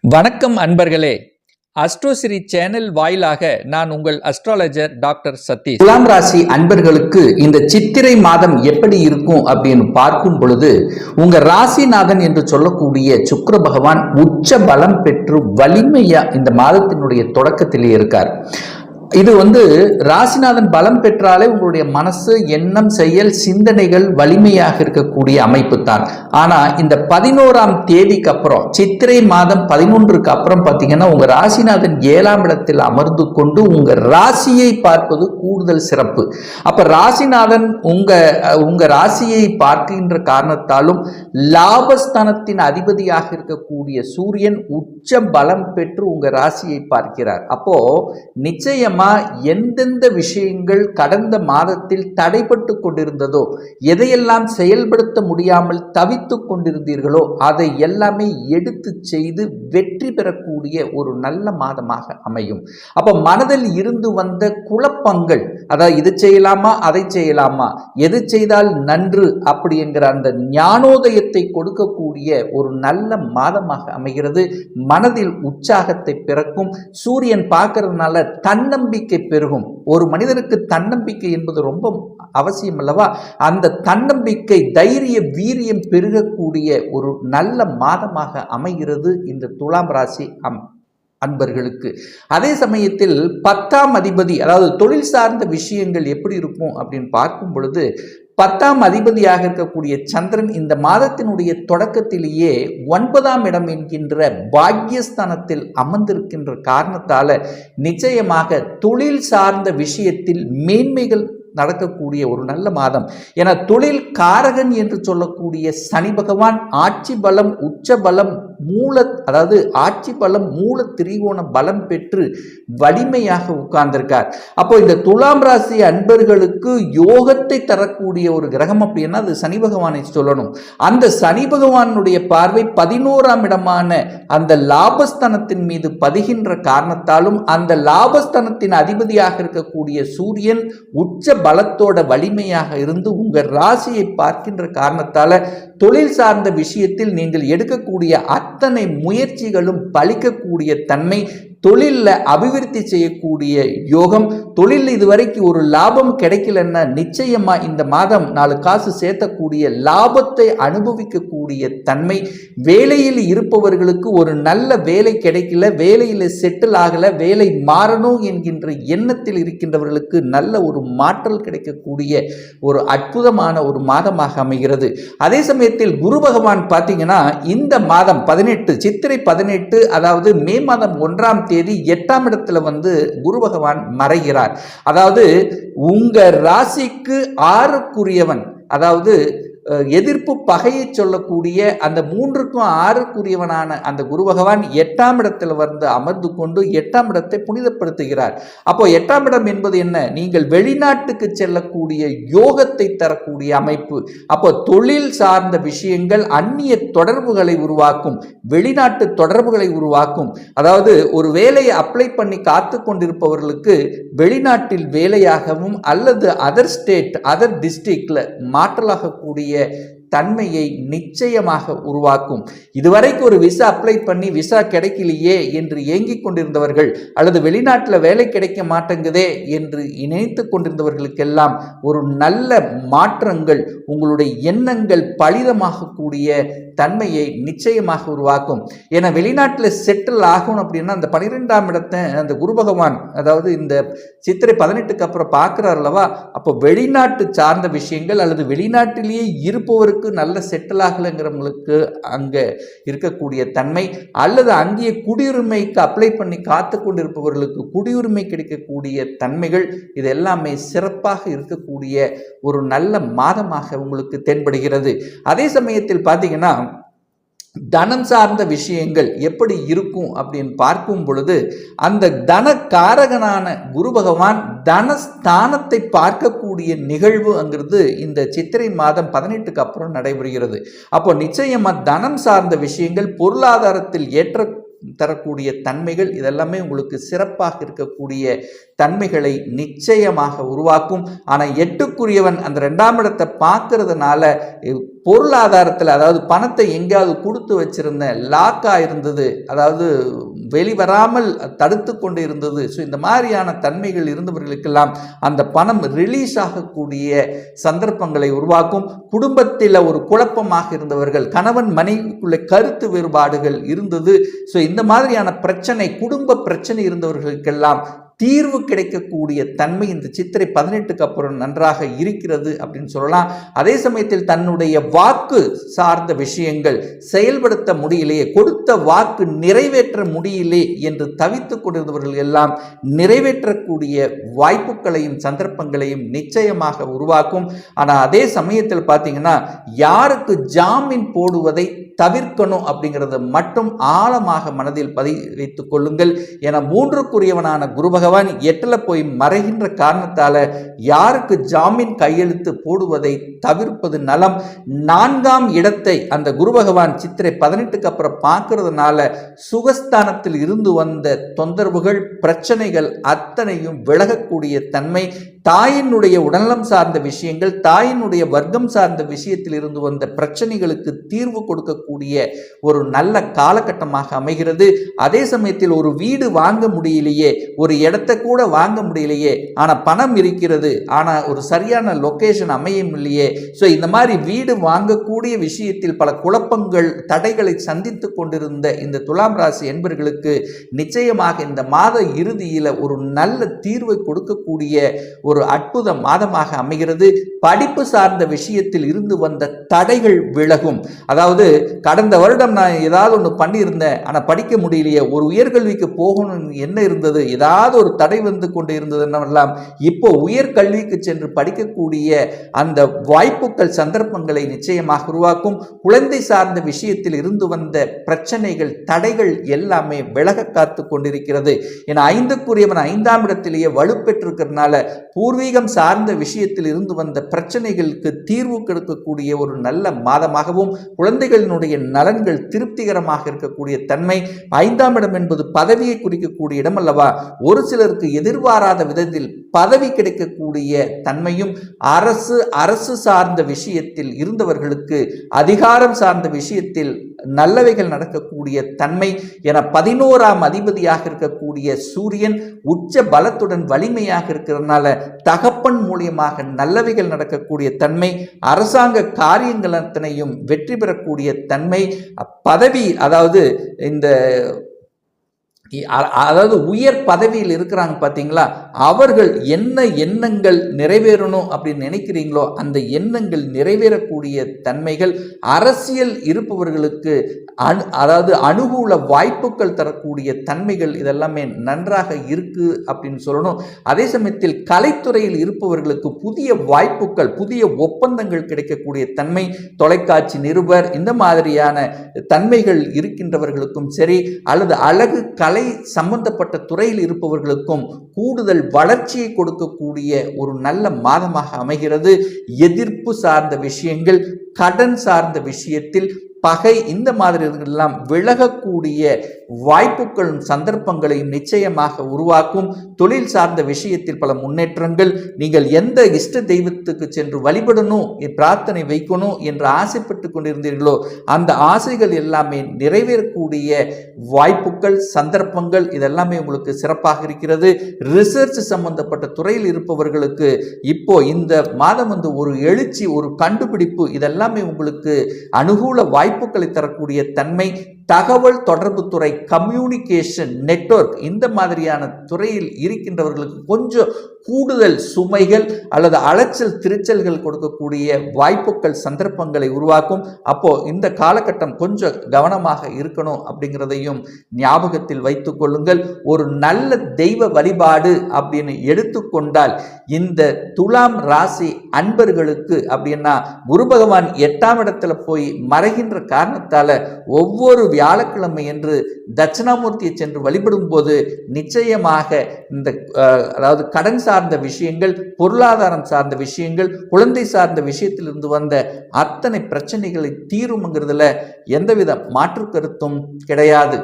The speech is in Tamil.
வணக்கம் அன்பர்களே. அஸ்ட்ரோசிரி சேனல் வாயிலாக நான் உங்கள் அஸ்ட்ராலஜர் டாக்டர் சதீஷ். துலாம் ராசி அன்பர்களுக்கு இந்த சித்திரை மாதம் எப்படி இருக்கும் அப்படின்னு பார்க்கும் பொழுது உங்க ராசிநாதன் என்று சொல்லக்கூடிய சுக்கிர பகவான் உச்ச பலம் பெற்று வலிமையா இந்த மாதத்தினுடைய தொடக்கத்திலே இருக்கார். இது ராசிநாதன் பலம் பெற்றாலே உங்களுடைய மனசு, எண்ணம், செயல், சிந்தனைகள் வலிமையாக இருக்கக்கூடிய அமைப்பு தான். ஆனா இந்த 11ஆம் தேதிக்கு அப்புறம், சித்திரை மாதம் 11க்கு அப்புறம் பார்த்தீங்கன்னா உங்க ராசிநாதன் 7ஆம் இடத்தில் அமர்ந்து கொண்டு உங்க ராசியை பார்ப்பது கூடுதல் சிறப்பு. அப்ப ராசிநாதன் உங்க ராசியை பார்க்கின்ற காரணத்தாலும் லாபஸ்தானத்தின் அதிபதியாக இருக்கக்கூடிய சூரியன் உச்ச பலம் பெற்று உங்க ராசியை பார்க்கிறார். அப்போ நிச்சயமா எந்தெந்த விஷயங்கள் கடந்த மாதத்தில் தடைபட்டு கொண்டிருந்ததோ, எதையெல்லாம் செயல்படுத்த முடியாமல் தவித்து கொண்டிருந்தீர்களோ அதை எல்லாமே எடுத்து செய்து வெற்றி பெறக்கூடிய ஒரு நல்ல மாதமாக அமையும். அப்ப மனதில் இருந்து வந்த குழப்பங்கள், அதாவது இது செய்யலாமா அதை செய்யலாமா, எது செய்தால் நன்று அப்படி என்கிற அந்த ஞானோதயத்தை கொடுக்கக்கூடிய ஒரு நல்ல மாதமாக அமைகிறது. மனதில் உற்சாகத்தை பிறக்கும். சூரியன் பார்க்கறதுனால தன்னம்பிக்கை பெருகும். ஒரு மனிதனுக்கு தன்னம்பிக்கை என்பது ரொம்ப அவசியம் அல்லவா? அந்த தன்னம்பிக்கை, தைரிய, வீரியம் பெருகக்கூடிய ஒரு நல்ல மாதமாக அமைகிறது இந்த துலாம் ராசி அன்பர்களுக்கு. அதே சமயத்தில் 10ஆம் அதிபதி, அதாவது தொழில் சார்ந்த விஷயங்கள் எப்படி இருக்கும் அப்படின்னு பார்க்கும் பொழுது 10ஆம் அதிபதியாக இருக்கக்கூடிய சந்திரன் இந்த மாதத்தினுடைய தொடக்கத்திலேயே 9ஆம் இடம் என்கின்ற பாக்யஸ்தானத்தில் அமர்ந்திருக்கின்ற காரணத்தால நிச்சயமாக தொழில் சார்ந்த விஷயத்தில் மேன்மைகள் நடக்கக்கூடிய ஒரு நல்ல மாதம். என தொழில் காரகன் என்று சொல்லக்கூடிய சனி பகவான் ஆட்சி பலம், உச்ச பலம், அதாவது ஆட்சி பலம், மூல திரிகோண பலம் பெற்று வலிமையாக உட்கார்ந்திருக்கார். அப்போ இந்த துலாம் ராசி அன்பர்களுக்கு யோகத்தை தரக்கூடிய ஒரு கிரகம் அப்படின்னா அது சனி பகவானை சொல்லணும். அந்த சனி பகவானுடைய பார்வை 11ஆம் இடமான அந்த லாபஸ்தானத்தின் மீது பதிகின்ற காரணத்தாலும் அந்த லாபஸ்தானத்தின் அதிபதியாக இருக்கக்கூடிய சூரியன் உச்ச பலத்தோட வலிமையாக இருந்து உங்க ராசியை பார்க்கின்ற காரணத்தால தொழில் சார்ந்த விஷயத்தில் நீங்கள் எடுக்கக்கூடிய அத்தனை முயற்சிகளும் பலிக்கக்கூடிய தன்மை, தொழிலில் அபிவிருத்தி செய்யக்கூடிய யோகம். தொழில் இதுவரைக்கும் ஒரு லாபம் கிடைக்கலன்னா நிச்சயமா இந்த மாதம் 4 காசு சேர்த்தக்கூடிய லாபத்தை அனுபவிக்கக்கூடிய தன்மை. வேலையில் இருப்பவர்களுக்கு ஒரு நல்ல வேலை கிடைக்கல, வேலையில் செட்டில் ஆகல, வேலை மாறணும் என்கின்ற எண்ணத்தில் இருக்கின்றவர்களுக்கு நல்ல ஒரு மாற்றல் கிடைக்கக்கூடிய ஒரு அற்புதமான ஒரு மாதமாக அமைகிறது. அதே சமயத்தில் குரு பகவான் பார்த்தீங்கன்னா இந்த மாதம் 18 சித்திரை 18, அதாவது மே மாதம் 1ஆம் தேதி 8ஆம் இடத்துல குரு பகவான் மறைகிறார். அதாவது உங்க ராசிக்கு 6க்குரியவன், அதாவது எதிர்ப்பு பகையை சொல்லக்கூடிய அந்த 3க்கும் 6க்குரியவனான அந்த குரு பகவான் 8ஆம் இடத்தில் அமர்ந்து கொண்டு 8ஆம் இடத்தை புனிதப்படுத்துகிறார். அப்போ 8ஆம் இடம் என்பது என்ன? நீங்கள் வெளிநாட்டுக்கு செல்லக்கூடிய யோகத்தை தரக்கூடிய அமைப்பு. அப்போ தொழில் சார்ந்த விஷயங்கள், அந்நிய தொடர்புகளை உருவாக்கும், வெளிநாட்டு தொடர்புகளை உருவாக்கும். அதாவது ஒரு வேலையை அப்ளை பண்ணி காத்து கொண்டிருப்பவர்களுக்கு வெளிநாட்டில் வேலையாகவும் அல்லது அதர் ஸ்டேட், அதர் டிஸ்ட்ரிக்ட்ல மாற்றலாகக்கூடிய தன்மையை நிச்சயமாக உருவாக்கும். இதுவரைக்கும் ஒரு விசா அப்ளை பண்ணி விசா கிடைக்கலையே என்று ஏங்கிக் கொண்டிருந்தவர்கள், அல்லது வெளிநாட்டில் வேலை கிடைக்க மாட்டேங்குதே என்று நினைத்து கொண்டிருந்தவர்களுக்கெல்லாம் ஒரு நல்ல மாற்றங்கள், உங்களுடைய எண்ணங்கள் பலிதமாகக்கூடிய தன்மையை நிச்சயமாக உருவாக்கும். ஏன்னா வெளிநாட்டில் செட்டில் ஆகணும் அப்படின்னா அந்த 12ஆம் இடத்தை அந்த குரு பகவான், அதாவது இந்த சித்திரை 18க்கு அப்புறம் பார்க்கிறார் அல்லவா? அப்போ வெளிநாட்டு சார்ந்த விஷயங்கள் அல்லது வெளிநாட்டிலேயே இருப்பவருக்கு நல்ல செட்டில் ஆகலைங்கிறவங்களுக்கு அங்கே இருக்கக்கூடிய தன்மை, அல்லது அங்கேயே குடியுரிமைக்கு அப்ளை பண்ணி காத்து கொண்டிருப்பவர்களுக்கு குடியுரிமை கிடைக்கக்கூடிய தன்மைகள், இது எல்லாமே சிறப்பாக இருக்கக்கூடிய ஒரு நல்ல மாதமாக உங்களுக்கு தென்படுகிறது. அதே சமயத்தில் பார்த்தீங்கன்னா தனம் சார்ந்த விஷயங்கள் எப்படி இருக்கும் அப்படின்னு பார்க்கும் பொழுது அந்த தனக்காரகனான குரு பகவான் தனஸ்தானத்தை பார்க்கக்கூடிய நிகழ்வு அங்கிறது இந்த சித்திரை மாதம் 18க்கு அப்புறம் நடைபெறுகிறது. அப்போ நிச்சயமா தனம் சார்ந்த விஷயங்கள், பொருளாதாரத்தில் ஏற்ற தரக்கூடிய தன்மைகள், இதெல்லாமே உங்களுக்கு சிறப்பாக இருக்கக்கூடிய தன்மைகளை நிச்சயமாக உருவாக்கும். ஆனால் 8க்குரியவன் அந்த 2ஆம் இடத்தை பார்க்கறதுனால பொருளாதாரத்தில், அதாவது பணத்தை எங்கேயாவது கொடுத்து வச்சிருந்தேன், லாக்கா இருந்தது, அதாவது வெளிவராமல் தடுத்து கொண்டு இருந்தது. ஸோ இந்த மாதிரியான தன்மைகள் இருந்தவர்களுக்கெல்லாம் அந்த பணம் ரிலீஸ் ஆகக்கூடிய சந்தர்ப்பங்களை உருவாக்கும். குடும்பத்தில் ஒரு குழப்பமாக இருந்தவர்கள், கணவன் மனைவிக்குள்ள கருத்து வேறுபாடுகள் இருந்தது. ஸோ இந்த மாதிரியான பிரச்சனை, குடும்ப பிரச்சனை இருந்தவர்களுக்கெல்லாம் தீர்வு கிடைக்கக்கூடிய தன்மை இந்த சித்திரை 18க்கு அப்புறம் நன்றாக இருக்கிறது அப்படின்னு சொல்லலாம். அதே சமயத்தில் தன்னுடைய வாக்கு சார்ந்த விஷயங்கள் செயல்படுத்த முடியலையே, கொடுத்த வாக்கு நிறைவேற்ற முடியலே என்று தவித்துக் கொண்டிருந்தவர்கள் எல்லாம் நிறைவேற்றக்கூடிய வாய்ப்புகளையும் சந்தர்ப்பங்களையும் நிச்சயமாக உருவாக்கும். ஆனால் அதே சமயத்தில் பார்த்தீங்கன்னா, யாருக்கு ஜாமீன் போடுவதை தவிர்க்கணும் அப்படிங்கிறத மட்டும் ஆழமாக மனதில் வைத்துக் கொள்ளுங்கள். என 3க்குரியவனான குரு பகவான் 8ல் போய் மறைகின்ற காரணத்தால யாருக்கு ஜாமீன் கையெழுத்து போடுவதை தவிர்ப்பது நலம். 4ஆம் இடத்தை அந்த குரு பகவான் சித்திரை 18க்கு அப்புறம் பார்க்கறதுனால சுகஸ்தானத்தில் இருந்து வந்த தொந்தரவுகள், பிரச்சனைகள் அத்தனையும் விலகக்கூடிய தன்மை, தாயினுடைய உடல்நலம் சார்ந்த விஷயங்கள், தாயினுடைய வர்க்கம் சார்ந்த விஷயத்தில் இருந்து வந்த பிரச்சனைகளுக்கு தீர்வு கொடுக்கக்கூடிய ஒரு நல்ல காலகட்டமாக அமைகிறது. அதே சமயத்தில் ஒரு வீடு வாங்க முடியலையே, ஒரு இடத்தை கூட வாங்க முடியலையே, ஆனா பணம் இருக்கிறது, ஆனா ஒரு சரியான லொகேஷன் அமையும் இல்லையே. ஸோ இந்த மாதிரி வீடு வாங்கக்கூடிய விஷயத்தில் பல குழப்பங்கள், தடைகளை சந்தித்து கொண்டிருந்த இந்த துலாம் ராசி என்பர்களுக்கு நிச்சயமாக இந்த மாத இறுதியில் ஒரு நல்ல தீர்வை கொடுக்கக்கூடிய ஒரு அற்புத மாதமாக அமைகிறது. படிப்பு சார்ந்த விஷயத்தில் இருந்து வந்த தடைகள் விலகும். அதாவது கடந்த வருடம் நான் ஏதாவது ஒன்று பண்ணியிருந்தேன், ஆனால் படிக்க முடியலையே, ஒரு உயர்கல்விக்கு போகணும் என்ன இருந்தது, ஏதாவது ஒரு தடை வந்து கொண்டு இருந்ததுன்னெல்லாம் இப்போ உயர்கல்விக்கு சென்று படிக்கக்கூடிய அந்த வாய்ப்புகள், சந்தர்ப்பங்களை நிச்சயமாக உருவாக்கும். குழந்தை சார்ந்த விஷயத்தில் இருந்து வந்த பிரச்சனைகள், தடைகள் எல்லாமே விலக காத்து கொண்டிருக்கிறது. என 5க்குரியவன் 5ஆம் இடத்திலேயே வலுப்பெற்றிருக்கிறதுனால பூர்வீகம் சார்ந்த விஷயத்தில் இருந்து வந்த பிரச்சனைகளுக்கு தீர்வு கொடுக்கக்கூடிய ஒரு நல்ல மாதமாகவும், குழந்தைகளினுடைய நலன்கள் திருப்திகரமாக இருக்கக்கூடிய தன்மை. 5ஆம் இடம் என்பது பதவியை குறிக்கக்கூடிய இடம் அல்லவா. ஒரு சிலருக்கு எதிர்பாராத விதத்தில் பதவி கிடைக்கக்கூடிய தன்மையும், அரசு சார்ந்த விஷயத்தில் இருந்தவர்களுக்கு அதிகாரம் சார்ந்த விஷயத்தில் நல்லவைகள் நடக்கக்கூடிய தன்மை. என 11ஆம் அதிபதியாக இருக்கக்கூடிய சூரியன் உச்ச பலத்துடன் வலிமையாக இருக்கிறதுனால தகப்பன் மூலியமாக நல்லவைகள் நடக்கக்கூடிய தன்மை, அரசாங்க காரியங்கள் அத்தனையும் வெற்றி பெறக்கூடிய தன்மை, பதவி, அதாவது உயர் பதவியில் இருக்கிறாங்க பார்த்தீங்களா, அவர்கள் என்ன எண்ணங்கள் நிறைவேறணும் அப்படின்னு நினைக்கிறீங்களோ அந்த எண்ணங்கள் நிறைவேறக்கூடிய தன்மைகள், அரசியல் இருப்பவர்களுக்கு அனுகூல வாய்ப்புகள் தரக்கூடிய தன்மைகள், இதெல்லாமே நன்றாக இருக்கு அப்படின்னு சொல்லணும். அதே சமயத்தில் கலைத்துறையில் இருப்பவர்களுக்கு புதிய வாய்ப்புகள், புதிய ஒப்பந்தங்கள் கிடைக்கக்கூடிய தன்மை, தொலைக்காட்சி நிருபர் இந்த மாதிரியான தன்மைகள் இருக்கின்றவர்களுக்கும் சரி, அல்லது அழகு கலை சம்பந்தப்பட்ட துறையில் இருப்பவர்களுக்கும் கூடுதல் வளர்ச்சியை கொடுக்கக்கூடிய ஒரு நல்ல மாதமாக அமைகிறது. எதிர்ப்பு சார்ந்த விஷயங்கள், கடன் சார்ந்த விஷயத்தில் பகை, இந்த மாதிரி எல்லாம் விலகக்கூடிய வாய்ப்புகளும் சந்தர்ப்பங்களையும் நிச்சயமாக உருவாக்கும். தொழில் சார்ந்த விஷயத்தில் பல முன்னேற்றங்கள். நீங்கள் எந்த இஷ்ட தெய்வத்துக்கு சென்று வழிபடணும், பிரார்த்தனை வைக்கணும் என்று ஆசைப்பட்டு கொண்டிருந்தீர்களோ அந்த ஆசைகள் எல்லாமே நிறைவேறக்கூடிய வாய்ப்புகள், சந்தர்ப்பங்கள் இதெல்லாமே உங்களுக்கு சிறப்பாக இருக்கிறது. ரிசர்ச் சம்பந்தப்பட்ட துறையில் இருப்பவர்களுக்கு இப்போ இந்த மாதம் ஒரு எழுச்சி, ஒரு கண்டுபிடிப்பு, இதெல்லாமே உங்களுக்கு அனுகூல வாய்ப்புகளை தரக்கூடிய தன்மை. தகவல் தொடர்பு துறை, கம்யூனிகேஷன் நெட்வொர்க் இந்த மாதிரியான துறையில் இருக்கின்றவர்களுக்கு கொஞ்சம் கூடுதல் சுமைகள் அல்லது அலைச்சல் திருச்சல்கள் கொடுக்கக்கூடிய வாய்ப்புகள், சந்தர்ப்பங்களை உருவாக்கும். அப்போ இந்த காலகட்டம் கொஞ்சம் கவனமாக இருக்கணும் அப்படிங்கிறதையும் ஞாபகத்தில் வைத்துக் கொள்ளுங்கள். ஒரு நல்ல தெய்வ வழிபாடு அப்படின்னு எடுத்துக்கொண்டால் இந்த துலாம் ராசி அன்பர்களுக்கு அப்படின்னா, குரு பகவான் 8ஆம் இடத்துல போய் மறைகின்ற காரணத்தால ஒவ்வொரு வியாழக்கிழமை என்று தட்சிணாமூர்த்தியை சென்று வழிபடும் போது நிச்சயமாக இந்த அதாவது கடன் சார்ந்த விஷயங்கள், பொருளாதாரம் சார்ந்த விஷயங்கள், குழந்தை சார்ந்த விஷயத்தில் இருந்து வந்த அத்தனை பிரச்சனைகளை தீரும்ங்கிறதுல எந்தவித மாற்று கருத்தும் கிடையாது.